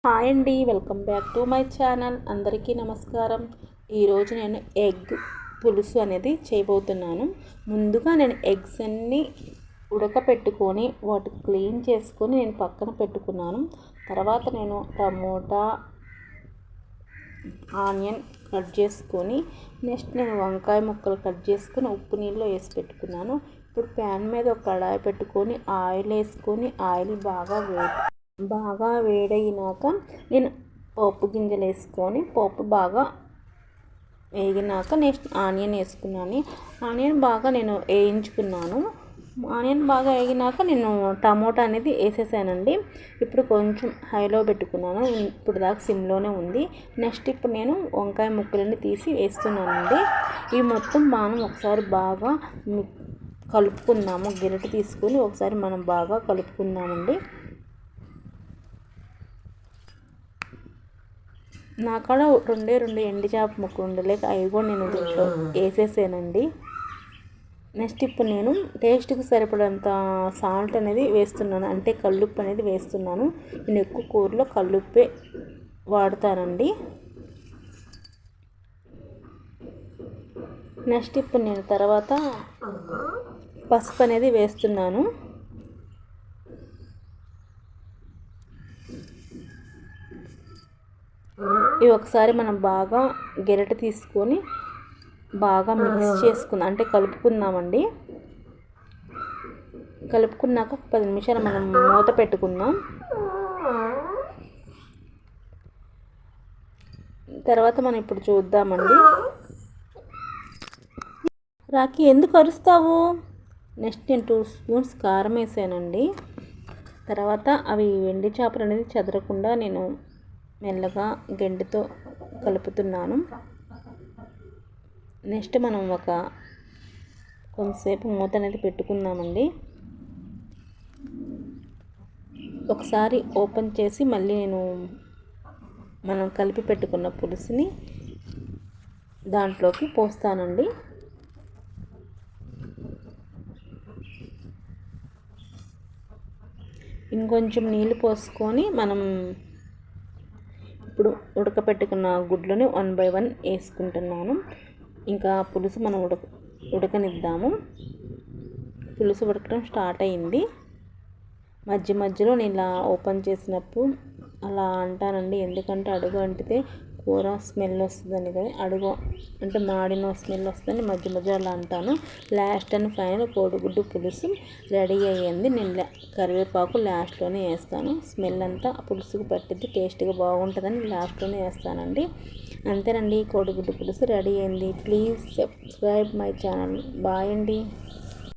Hi అండి, welcome back to my channel. అందరికీ నమస్కారం. ఈరోజు నేను ఎగ్ పులుసు అనేది చేయబోతున్నాను. ముందుగా నేను ఎగ్స్ అన్నీ ఉడకపెట్టుకొని వాటి క్లీన్ చేసుకొని నేను పక్కన పెట్టుకున్నాను. తర్వాత నేను టమోటా, ఆనియన్ కట్ చేసుకొని నెక్స్ట్ నేను వంకాయ ముక్కలు కట్ చేసుకొని ఉప్పు నీళ్ళలో వేసి పెట్టుకున్నాను. ఇప్పుడు ప్యాన్ మీద ఒక కడాయి పెట్టుకొని ఆయిల్ వేసుకొని ఆయిల్ బాగా వేడయినాక నేను పోపు గింజలు వేసుకొని పోపు బాగా వేగినాక నెక్స్ట్ ఆనియన్ వేసుకున్నాను. ఆనియన్ బాగా నేను వేయించుకున్నాను. ఆనియన్ బాగా వేగినాక నేను టమోటా అనేది వేసేసానండి. ఇప్పుడు కొంచెం హైలో పెట్టుకున్నాను. ఇప్పుడు దాకా సిమ్లోనే ఉంది. నెక్స్ట్ ఇప్పుడు నేను వంకాయ ముక్కలన్నీ తీసి వేస్తున్నానండి. ఈ మొత్తం మనం ఒకసారి బాగా కలుపుకుందాము. గిరిట తీసుకొని ఒకసారి మనం బాగా కలుపుకుందామండి. నా కాడ రెండు ఎండి చేప ముక్కలు ఉండలేక అవి కూడా నేను దీంట్లో వేసేసానండి. నెక్స్ట్ ఇప్పుడు నేను టేస్ట్కి సరిపడంత సాల్ట్ అనేది వేస్తున్నాను, అంటే కల్లుప్పు అనేది వేస్తున్నాను. నేను ఎక్కువ కూరలో కల్లుప్పే వాడతానండి. నెక్స్ట్ ఇప్పుడు నేను తర్వాత పసుపు అనేది వేస్తున్నాను. ఇవి ఒకసారి మనం బాగా గెరట తీసుకొని బాగా మిక్స్ చేసుకుందాం, అంటే కలుపుకుందామండి. కలుపుకున్నాక 10 నిమిషాలు మనం మూత పెట్టుకుందాం. తర్వాత మనం ఇప్పుడు చూద్దామండి. రాఖీ ఎందుకు అరుస్తావు? నెక్స్ట్ నేను 2 స్పూన్స్ కారం వేసానండి. తర్వాత అవి ఎండి చేపలు అనేది చెదరకుండా నేను మెల్లగా గెంటితో కలుపుతున్నాను. నెక్స్ట్ మనం కొంతసేపు మూత అనేది పెట్టుకుందామండి. ఒకసారి ఓపెన్ చేసి మళ్ళీ మనం కలిపి పెట్టుకున్న పులుసుని దాంట్లోకి పోస్తానండి. ఇంకొంచెం నీళ్ళు పోసుకొని మనం ఇప్పుడు ఉడకపెట్టుకున్న గుడ్లని 1 by 1 వేసుకుంటున్నాను. ఇంకా పులుసు మనం ఉడకనిద్దాము. పులుసు ఉడకడం స్టార్ట్ అయింది. మధ్యలో నేను ఇలా ఓపెన్ చేసినప్పుడు అలా అంటానండి, ఎందుకంటే అడుగు అంటితే కూర స్మెల్ వస్తుందని కదా, అడుగు అంటే మాడిన స్మెల్ వస్తుందని మధ్య అలా అంటాను. లాస్ట్ అండ్ ఫైనల్ కోడిగుడ్డు పులుసు రెడీ అయ్యింది. నేను కరివేపాకు లాస్ట్లోనే వేస్తాను. స్మెల్ అంతా పులుసుకు పట్టిద్ది, టేస్ట్గా బాగుంటుందని లాస్ట్లోనే వేస్తానండి. అంతేనండి, కోడిగుడ్డు పులుసు రెడీ అయింది. Please subscribe my channel. Bye అండి.